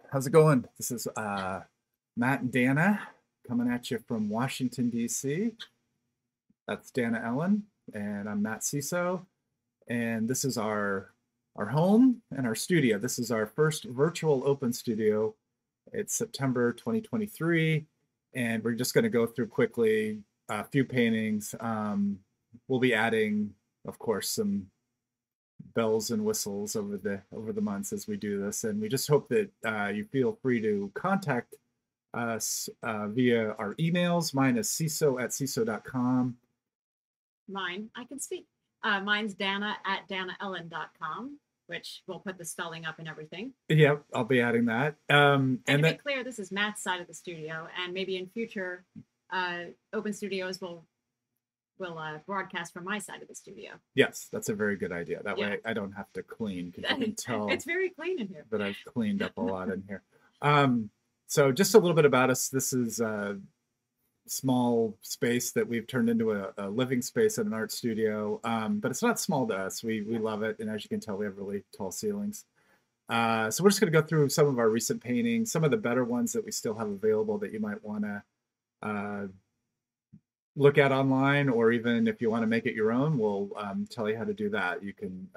How's it going? This is Matt and Dana coming at you from Washington, D.C. That's Dana Ellyn, and I'm Matt Sesow. And this is our home and our studio. This is our first virtual open studio. It's September 2023, and we're just going to go through quickly a few paintings. We'll be adding, of course, some bells and whistles over the months as we do this, and we just hope that you feel free to contact us via our emails. Mine is sesow@sesow.com. Mine, I can speak. Mine's Dana@DanaEllyn.com, which we'll put the spelling up and everything. Yep, I'll be adding that. And to be clear, this is Matt's side of the studio, and maybe in future open studios will broadcast from my side of the studio. Yes, that's a very good idea. That way I don't have to clean, because you can tell it's very clean in here. That I've cleaned up a lot in here. So just a little bit about us. This is a small space that we've turned into a living space at an art studio, but it's not small to us. We love it, and as you can tell, we have really tall ceilings. So we're just going to go through some of our recent paintings, some of the better ones that we still have available that you might want to look at online, or even if you want to make it your own, we'll tell you how to do that. You can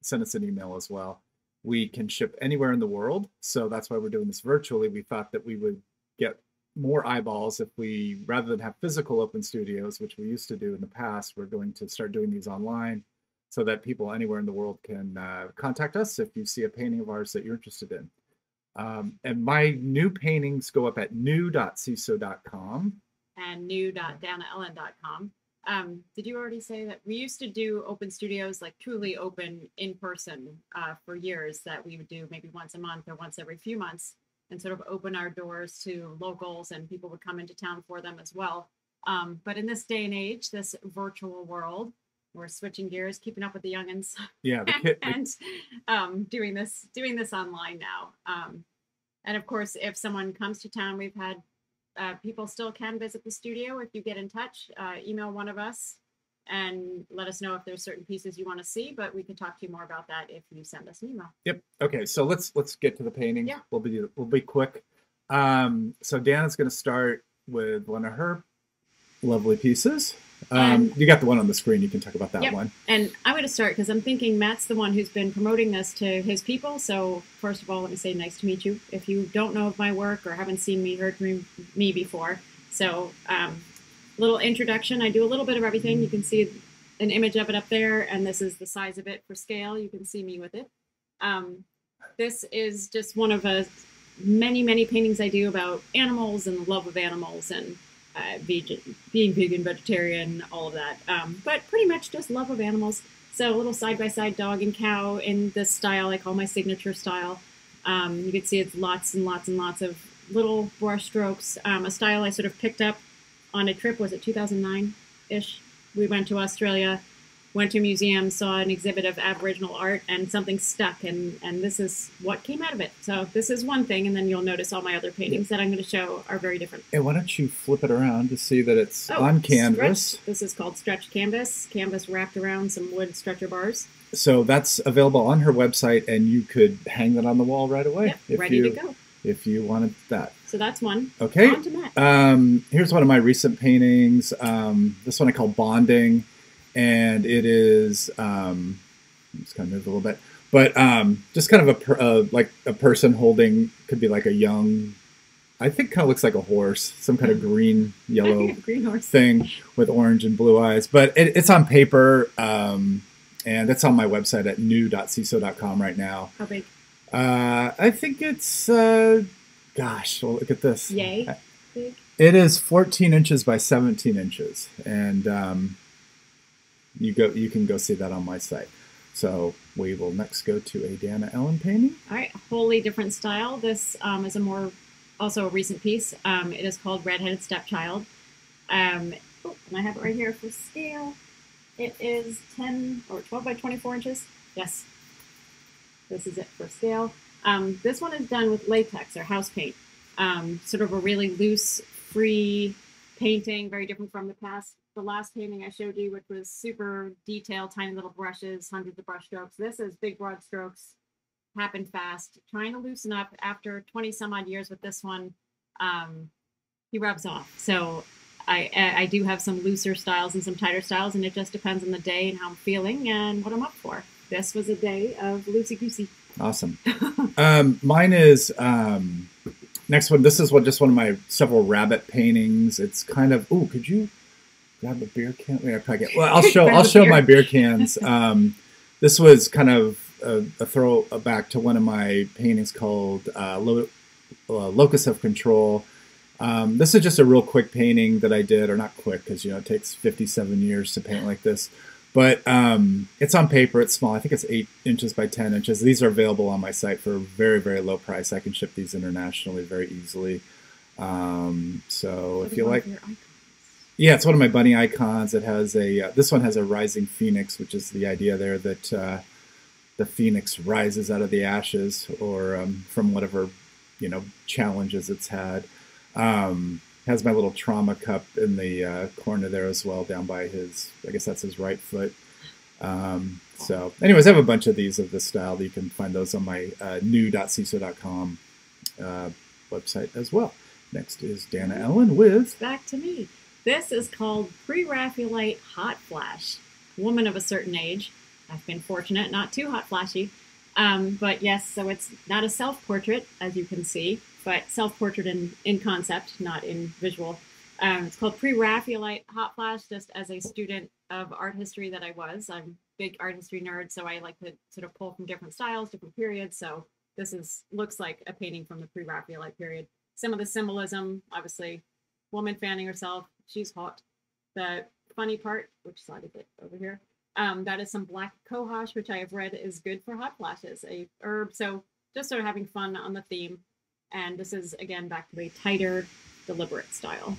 send us an email as well. We can ship anywhere in the world, so that's why we're doing this virtually. We thought that we would get more eyeballs if we, rather than have physical open studios, which we used to do in the past, we're going to start doing these online so that people anywhere in the world can contact us if you see a painting of ours that you're interested in. And my new paintings go up at new.sesow.com. And new.danaellyn.com. Did you already say that we used to do open studios, like truly open in person for years, that we would do maybe once a month or once every few months, and sort of open our doors to locals, and people would come into town for them as well. But in this day and age, this virtual world, we're switching gears, keeping up with the youngins. Yeah, and doing this online now. And of course, if someone comes to town, we've had people still can visit the studio. If you get in touch, email one of us and let us know if there's certain pieces you want to see, but we can talk to you more about that if you send us an email. Yep. Okay, so let's get to the painting. Yeah. We'll be quick. So Dana's going to start with one of her lovely pieces. You got the one on the screen. You can talk about that one. And I'm going to start because I'm thinking Matt's the one who's been promoting this to his people. So first of all, let me say nice to meet you. If you don't know of my work or haven't seen me, heard me before. So little introduction. I do a little bit of everything. You can see an image of it up there, and this is the size of it for scale. You can see me with it. This is just one of many paintings I do about animals and the love of animals, and being vegan, vegetarian, all of that. But pretty much just love of animals. So a little side-by-side dog and cow in this style I call my signature style. You can see it's lots and lots and lots of little brush strokes. A style I sort of picked up on a trip, was it 2009-ish? We went to Australia, went to a museum, saw an exhibit of Aboriginal art, and something stuck, and this is what came out of it. So this is one thing, and then you'll notice all my other paintings that I'm going to show are very different. And why don't you flip it around to see that it's on canvas? Stretched. This is called stretched canvas. Canvas wrapped around some wood stretcher bars. So that's available on her website, and you could hang that on the wall right away. Yep, ready to go. If you wanted that. So that's one. Okay. On to Matt. Here's one of my recent paintings. This one I call Bonding. And it is, I'm just going to move a little bit, but just kind of like a person holding, could be like a young, I think kind of looks like a horse, some kind of green, yellow green horse thing with orange and blue eyes. But it's on paper, and it's on my website at new.sesow.com right now. How big? I think it's, gosh, well, look at this. Yay big? It is 14 inches by 17 inches. And you can go see that on my site. So we will next go to a Dana Ellyn painting. All right, wholly different style. This is also a recent piece. It is called Redheaded Stepchild. And I have it right here for scale. It is 10 or 12 by 24 inches. Yes, this is it for scale. This one is done with latex or house paint. Sort of a really loose, free painting, very different from the last painting I showed you, which was super detailed, tiny little brushes, hundreds of brush strokes. This is big broad strokes, happened fast. Trying to loosen up after 20 some odd years with this one, he rubs off. So I do have some looser styles and some tighter styles, and it just depends on the day and how I'm feeling and what I'm up for. This was a day of loosey-goosey. Awesome. Mine is next one. This is just one of my several rabbit paintings. It's kind of, ooh, could you grab a beer can? Yeah, well, I'll show my beer cans. This was kind of a throwback to one of my paintings called Locus of Control. This is just a real quick painting that I did, or not quick, because it takes 57 years to paint like this. But it's on paper. It's small. I think it's 8 inches by 10 inches. These are available on my site for a very, very low price. I can ship these internationally very easily. So if you like, yeah, it's one of my bunny icons. It has this one has a rising phoenix, which is the idea there that the phoenix rises out of the ashes, or from whatever challenges it's had. Has my little trauma cup in the corner there as well, down by his, I guess that's his right foot. So anyways, I have a bunch of these of this style. You can find those on my new.sesow.com website as well. Next is Dana Ellyn with... Back to me. This is called Pre-Raphaelite Hot Flash. Woman of a certain age. I've been fortunate, not too hot flashy. But yes, so it's not a self-portrait, as you can see, but self-portrait in concept, not in visual. It's called Pre-Raphaelite Hot Flash, just as a student of art history that I was. I'm a big art history nerd, so I like to sort of pull from different styles, different periods. So this looks like a painting from the Pre-Raphaelite period. Some of the symbolism, obviously, woman fanning herself, she's hot. The funny part, which side is it over here? That is some black cohosh, which I have read is good for hot flashes, a herb. So just sort of having fun on the theme. And this is, again, back to a tighter, deliberate style.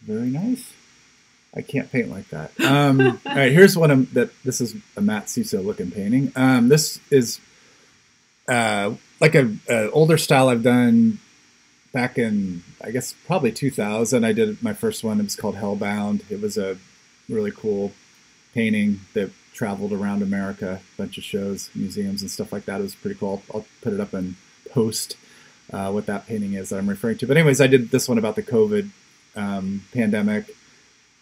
Very nice. I can't paint like that. All right, here's one this is a Matt Sesow looking painting. This is like an older style I've done back in, I guess, probably 2000. I did my first one. It was called Hellbound. It was a really cool painting that traveled around America, a bunch of shows, museums, and stuff like that. It was pretty cool. I'll put it up in post what that painting is that I'm referring to. But anyways, I did this one about the COVID pandemic.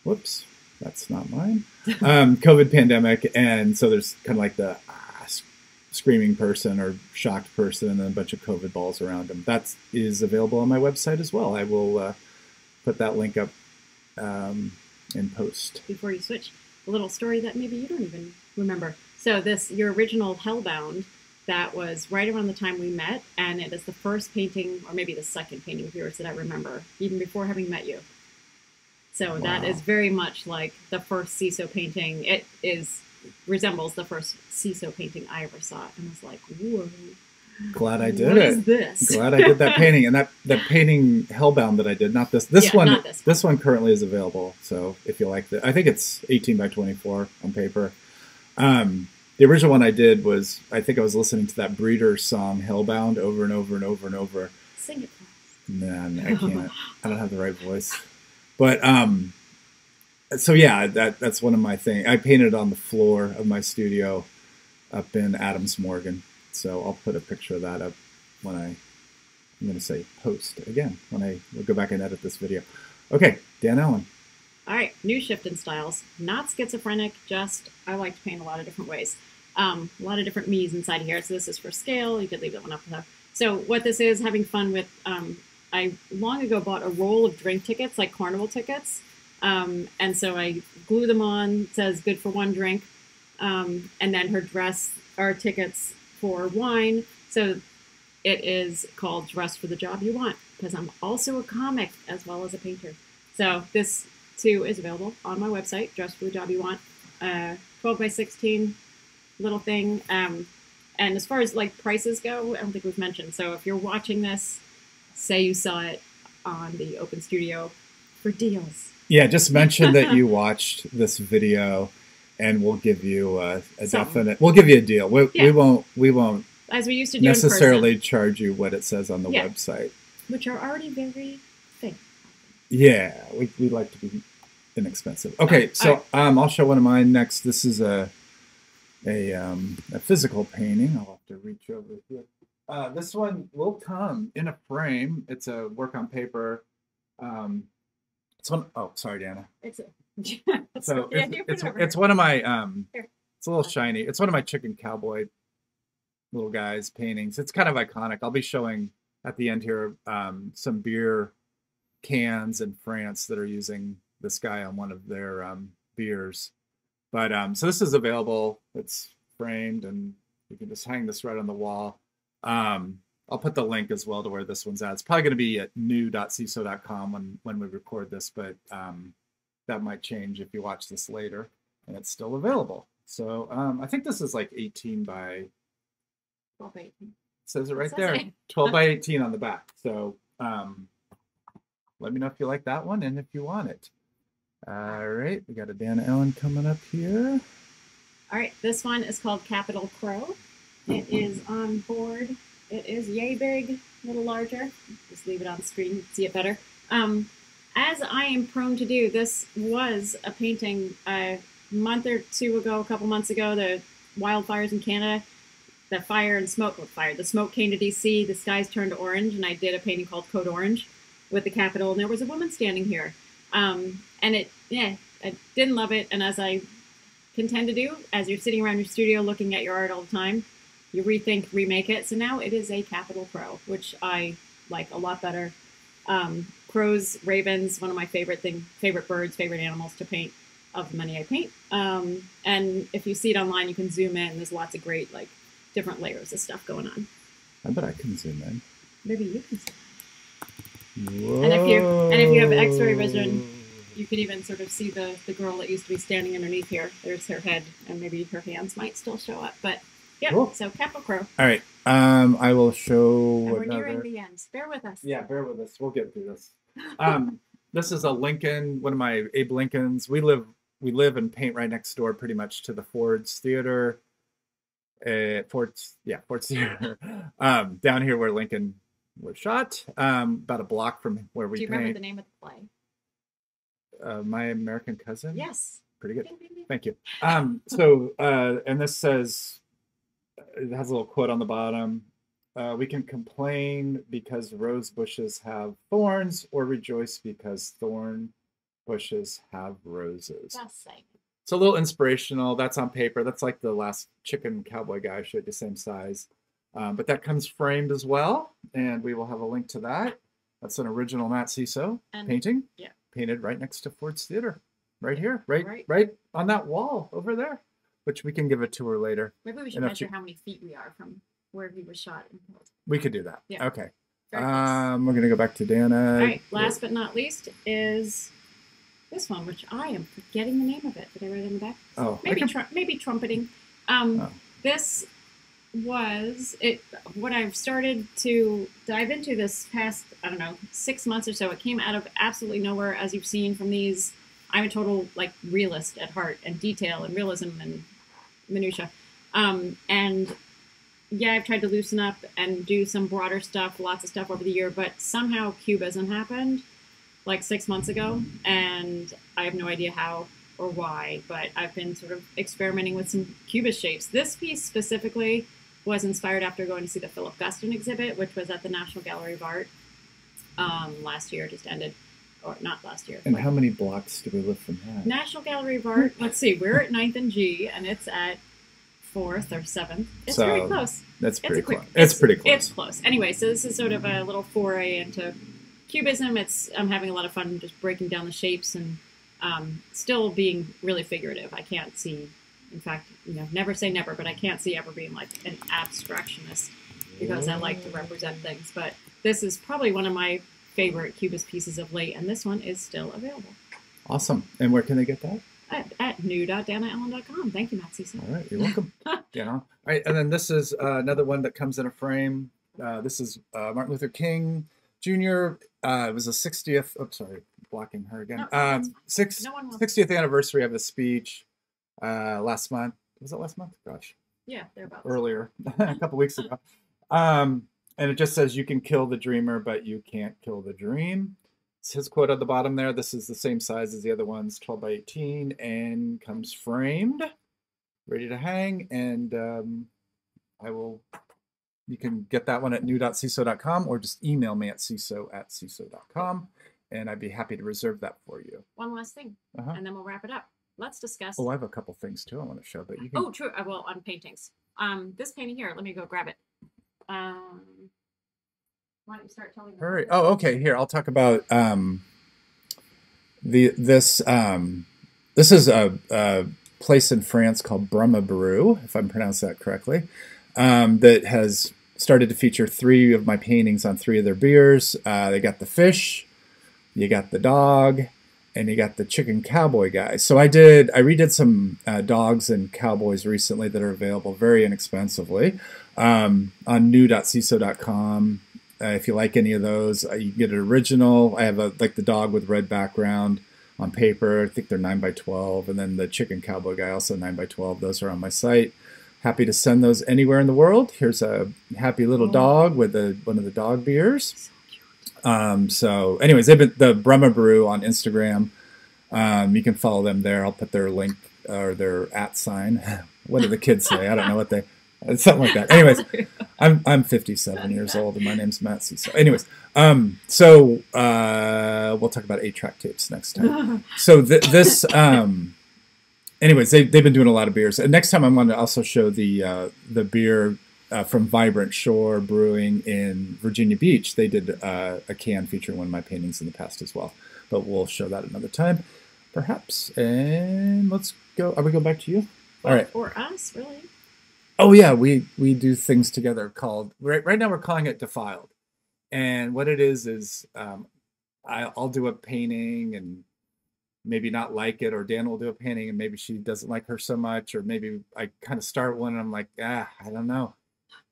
Whoops, that's not mine. COVID pandemic, and so there's kind of like the screaming person or shocked person, and then a bunch of COVID balls around him. That is available on my website as well. I will put that link up in post. Before you switch, a little story that maybe you don't even remember. So your original Hellbound, that was right around the time we met, and it is the first painting, or maybe the second painting of yours that I remember, even before having met you. So wow. That is very much like the first Sesow painting. It resembles the first Sesow painting I ever saw, and I was like, whoa. Glad I did what it. Is this? Glad I did that painting, and that painting Hellbound that I did, not this. This one. Not this one currently is available. So if you like that, I think it's 18 by 24 on paper. The original one I did was, I think I was listening to that Breeder song Hellbound over and over and over and over. Sing it for us. Man, I can't. I don't have the right voice. But so yeah, that's one of my things. I painted on the floor of my studio up in Adams Morgan. So I'll put a picture of that up when I'm going to say post again, when we'll go back and edit this video. Okay, Dan Ellyn. All right, new shift in styles. Not schizophrenic, just I like to paint a lot of different ways. A lot of different me's inside here. So this is for scale. You could leave that one up. So what this is, having fun with, I long ago bought a roll of drink tickets, like carnival tickets. And so I glue them on, it says good for one drink. And then her dress are tickets for wine. So it is called Dress for the Job You Want, because I'm also a comic as well as a painter. So this too is available on my website, Dress for the Job You Want. 12 by 16 little thing. And as far as like prices go, I don't think we've mentioned. So if you're watching this, say you saw it on the Open Studio for deals. Yeah, just mention that you watched this video, and we'll give you a definite. We'll give you a deal. We won't. As we used to do necessarily charge you what it says on the website, which are already very thin. Yeah, we like to be inexpensive. Okay, so I'll show one of mine next. This is a physical painting. I'll have to reach over here. This one will come in a frame. It's a work on paper. It's one. Oh, sorry, Dana. It's so it's one of my it's a little shiny. It's one of my chicken cowboy little guys paintings. It's kind of iconic. I'll be showing at the end here some beer cans in France that are using this guy on one of their beers. But so this is available. It's framed, and you can just hang this right on the wall. I'll put the link as well to where this one's at. It's probably going to be at new.sesow.com when we record this, but that might change if you watch this later, and it's still available. So I think this is like 18 by 12 by 18. It says it right there, 12 by 18 on the back. So let me know if you like that one and if you want it. All right, we got a Dana Ellyn coming up here. All right, this one is called Capital Crow. It is on board. It is yay big, a little larger. Just leave it on the screen, you can see it better. As I am prone to do, this was a painting a month or two ago, a couple months ago, the wildfires in Canada, the fire and smoke, the smoke came to DC, the skies turned orange, and I did a painting called Code Orange with the Capitol, and there was a woman standing here. And I didn't love it, and as I can tend to do, as you're sitting around your studio looking at your art all the time, you rethink, remake it. So now it is a capital crow, which I like a lot better. Crows, ravens, one of my favorite birds, favorite animals to paint of the many I paint. And if you see it online, you can zoom in. There's lots of great, like, different layers of stuff going on. I bet I can zoom in. Maybe you can zoom in. Whoa. And if you have X-ray vision, you can even sort of see the girl that used to be standing underneath here. There's her head, and maybe her hands might still show up. But yeah, cool. So Capital Crow. All right, I will show. And we're nearing the end. Bear with us. Yeah, bear with us. We'll get through this. This is a Lincoln, one of my Abe Lincolns. We live and paint right next door, pretty much to the Ford's Theater. Ford's Theater. Down here where Lincoln was shot, about a block from where we paint. Do you remember the name of the play? My American Cousin? Yes. Pretty good. Ding, ding, ding. Thank you. And this says, it has a little quote on the bottom. We can complain because rose bushes have thorns, or rejoice because thorn bushes have roses. Just saying. It's a little inspirational. That's on paper. That's like the last chicken cowboy guy I showed you, same size. But that comes framed as well, and we will have a link to that. That's an original Matt Sesow painting. Yeah. Painted right next to Ford's Theater. Right here. Right on that wall over there, which we can give a tour later. Maybe we should measure how many feet we are from where he was shot. We could do that. Yeah. Okay. We're going to go back to Dana. All right. Last but not least is this one, which I am forgetting the name of it. Did I write it in the back? Oh. Maybe trumpeting. This was it. What I've started to dive into this past, 6 months or so. It came out of absolutely nowhere, as you've seen from these. I'm a total realist at heart, and detail and realism and minutia. And yeah, I've tried to loosen up and do some broader stuff, lots of stuff over the year, but somehow Cubism happened 6 months ago, and I have no idea how or why, but I've been sort of experimenting with some Cubist shapes. This piece specifically was inspired after going to see the Philip Guston exhibit, which was at the National Gallery of Art last year, just ended. Or not last year. And how many blocks do we live from that? National Gallery of Art. Let's see. We're at 9th and G, and it's at 4th or 7th. It's very close. That's pretty close. It's pretty close. It's close. Anyway, so this is sort of a little foray into Cubism. I'm having a lot of fun just breaking down the shapes and still being really figurative. I can't see, in fact, never say never, but I can't see ever being an abstractionist because I like to represent things. But this is probably one of my favorite Cubist pieces of late, and this one is still available. Awesome. And where can they get that? At new.danaellyn.com. Thank you, Matt Sesow. All right, you're welcome. All right, and then this is another one that comes in a frame. This is Martin Luther King Jr. It was the 60th. Oh, sorry, blocking her again. 60th anniversary of his speech last month. Was it last month? Gosh. Yeah, thereabouts. Earlier, a couple weeks ago. And it just says, you can kill the dreamer, but you can't kill the dream. It's his quote at the bottom there. This is the same size as the other ones, 12 by 18, and comes framed. ready to hang, and I will. You can get that one at new.sesow.com or just email me at sesow@sesow.com, and I'd be happy to reserve that for you. One last thing, and then we'll wrap it up. Let's discuss. Oh, I have a couple things too I want to show, but you can. Oh, true. Well, on paintings. This painting here. Let me go grab it. Why don't you start telling me? Hurry! Oh, okay. Here, I'll talk about this is a place in France called Brumma, if I'm pronouncing that correctly, that has started to feature 3 of my paintings on 3 of their beers. They got the fish, you got the dog, and you got the chicken cowboy guy. So I redid some dogs and cowboys recently that are available very inexpensively on new.sesow.com. If you like any of those, you can get an original. I have like the dog with red background on paper. I think they're 9x12, and then the chicken cowboy guy also 9x12. Those are on my site. Happy to send those anywhere in the world. Here's a happy little dog with one of the dog beers. So anyways, they've been the Brumma Brew on Instagram. You can follow them there. I'll put their link or their @ sign. What do the kids say? I don't know what they. Something like that. Anyways, I'm 57 years old and my name's Matt Sesow. Anyways, so we'll talk about 8-track tapes next time. So anyways, they've been doing a lot of beers. And next time I'm going to also show the beer from Vibrant Shore Brewing in Virginia Beach. They did a can featuring one of my paintings in the past as well. But we'll show that another time, perhaps. And let's go. Are we going back to you? All right. Or us, really. Oh yeah, we do things together called right now we're calling it Defiled, and what it is I'll do a painting and maybe not like it, or Dan will do a painting and maybe she doesn't like her so much, or maybe I kind of start one and I'm like, I don't know,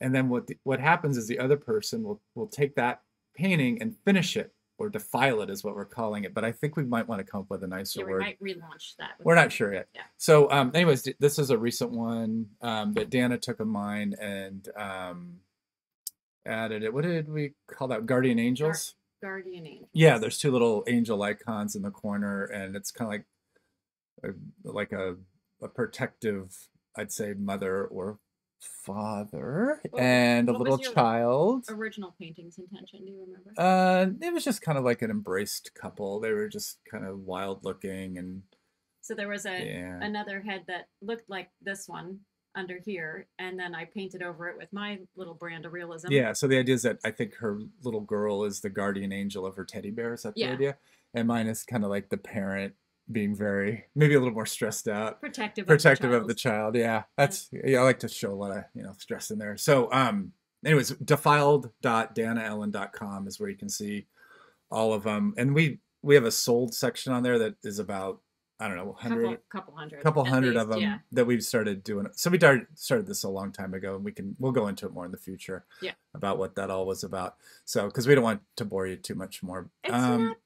and then what happens is the other person will take that painting and finish it, or defile it is what we're calling it. But I think we might want to come up with a nicer word. We might relaunch that. We're not sure yet. Yeah. So anyways, this is a recent one that Dana took of mine and added it. What did we call that? Guardian Angels? Guardian Angels. Yeah, there's 2 little angel icons in the corner, and it's kind of like a protective, I'd say, mother or father, and a little child. Original painting's intention, do you remember? It was just kind of like an embraced couple. They were just kind of wild looking, and so there was another head that looked like this one under here, and then I painted over it with my little brand of realism. Yeah, so the idea is that I think her little girl is the guardian angel of her teddy bear. Is that the idea? And mine is kind of like the parent being maybe a little more stressed out, protective of the child. Yeah, that's I like to show a lot of stress in there. So anyways, defiled.danaellyn.com is where you can see all of them, and we have a sold section on there that is about, I don't know, couple hundred of them that we've started doing. So we started this a long time ago, and we'll go into it more in the future about what that all was about. So because we don't want to bore you too much more. It's not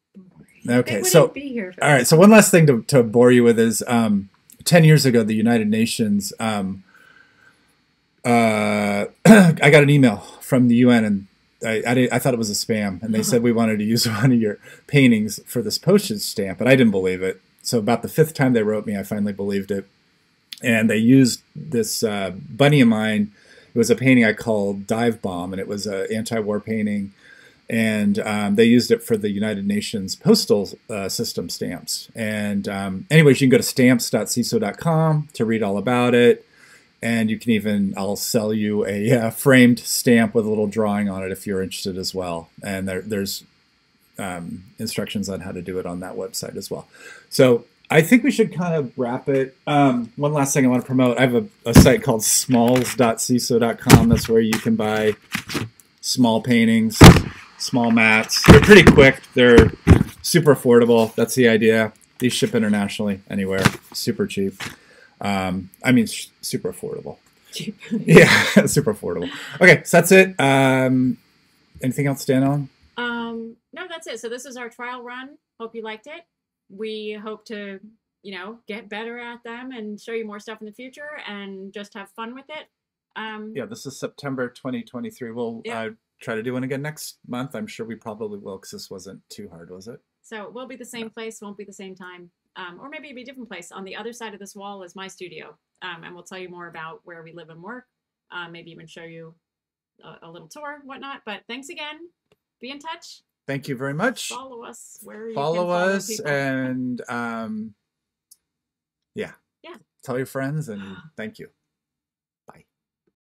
okay, so all right. So one last thing to bore you with is 10 years ago, the United Nations. I got an email from the UN, and I thought it was a spam, and they said we wanted to use one of your paintings for this postage stamp, and I didn't believe it. So about the 5th time they wrote me, I finally believed it, and they used this bunny of mine. It was a painting I called Dive Bomb, and it was an anti-war painting. And they used it for the United Nations postal system stamps. And anyways, you can go to stamps.sesow.com to read all about it. And you can I'll sell you a framed stamp with a little drawing on it if you're interested as well. And there's instructions on how to do it on that website as well. So I think we should kind of wrap it. One last thing I want to promote. I have a site called smalls.sesow.com. That's where you can buy small paintings, small mats. They're pretty quick. They're super affordable. That's the idea. These ship internationally anywhere. Super cheap. Super affordable. Cheap. Yeah, super affordable. Okay, so that's it. Anything else, Dana? No, that's it. So this is our trial run. Hope you liked it. We hope to, get better at them and show you more stuff in the future and just have fun with it. Yeah, this is September 2023. We'll try to do one again next month. I'm sure we probably will, because this wasn't too hard, was it? So it will be the same place, won't be the same time. Or maybe it'll be a different place. On the other side of this wall is my studio. and we'll tell you more about where we live and work. Maybe even show you a little tour, whatnot. But thanks again. Be in touch. Thank you very much. Follow us where you follow can follow us people. And yeah. Yeah. Tell your friends and thank you.